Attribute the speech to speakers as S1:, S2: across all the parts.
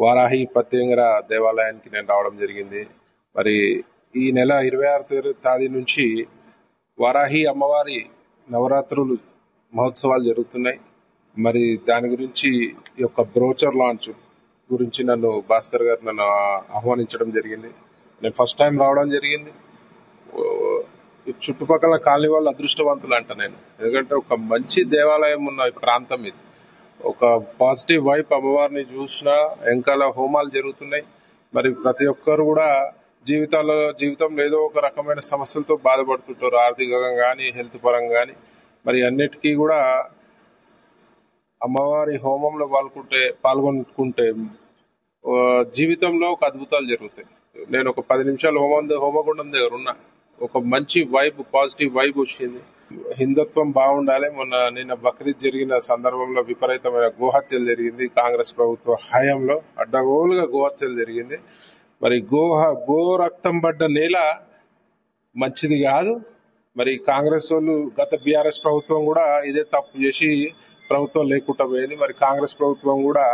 S1: వారాహి పత్యంగర దేవాలయానికి నేను రావడం జరిగింది. మరి ఈ నెల 26 తేదీ నుంచి వారాహి అమ్మవారి నవరాత్రులు మహోత్సవాలు జరుగుతున్నాయి. మరి దాని గురించి ఈ యొక్క బ్రోచర్ లాంచ్ గురించి నన్ను భాస్కర్ గారు నన్ను ఆహ్వానించడం జరిగింది. నేను ఫస్ట్ టైం రావడం జరిగింది. చుట్టుపక్కల కాలనీ వాళ్ళు అదృష్టవంతులు అంట నేను, ఎందుకంటే ఒక మంచి దేవాలయం ఉన్న ఈ ప్రాంతం ఇది. ఒక పాజిటివ్ వైబ్ అమ్మవారిని చూసినా, వెంకాల హోమాలు జరుగుతున్నాయి. మరి ప్రతి ఒక్కరు కూడా జీవితంలో ఏదో ఒక రకమైన సమస్యలతో బాధపడుతుంటారు, ఆర్థికంగా కానీ హెల్త్ పరంగా కానీ. మరి అన్నిటికీ కూడా అమ్మవారి హోమంలో పాల్గొనుకుంటే జీవితంలో ఒక అద్భుతాలు జరుగుతాయి. నేను ఒక 10 నిమిషాలు హోమగుండం దగ్గర ఉన్నా, ఒక మంచి వైబ్, పాజిటివ్ వైబ్ వచ్చింది. హిందుత్వం బాగుండాలి. నిన్న బక్రీద్ జరిగిన సందర్భంలో విపరీతమైన గోహత్యలు జరిగింది. కాంగ్రెస్ ప్రభుత్వ హయాంలో అడ్డగోలుగా గోహత్యలు జరిగింది. మరి గో రక్తం పడ్డ నేల మంచిది కాదు. మరి కాంగ్రెస్ వాళ్ళు గత బీఆర్ఎస్ ప్రభుత్వం కూడా ఇదే తప్పు చేసి ప్రభుత్వం లేకుండా పోయింది. మరి కాంగ్రెస్ ప్రభుత్వం కూడా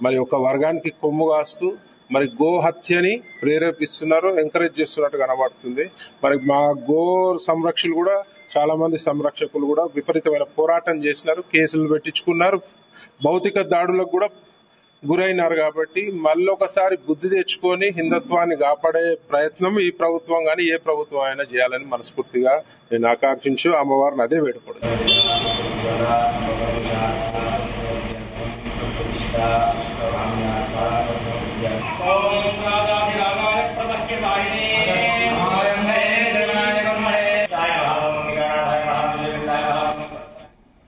S1: మరి ఒక వర్గానికి కొమ్ము కాస్తూ మరి గో హత్యని ప్రేరేపిస్తున్నారు, ఎంకరేజ్ చేస్తున్నట్టు కనబడుతుంది. మరి మా గో సంరక్షకులు కూడా, చాలా మంది సంరక్షకులు కూడా విపరీతమైన పోరాటం చేసినారు, కేసులు పెట్టించుకున్నారు, భౌతిక దాడులకు కూడా గురైనారు. కాబట్టి మళ్ళొకసారి బుద్ధి తెచ్చుకొని హిందుత్వాన్ని కాపాడే ప్రయత్నం ఈ ప్రభుత్వం కానీ ఏ ప్రభుత్వం అయినా చేయాలని మనస్ఫూర్తిగా నేను ఆకాంక్షించు అమ్మవారిని అదే వేడుకోవడం.
S2: ఓం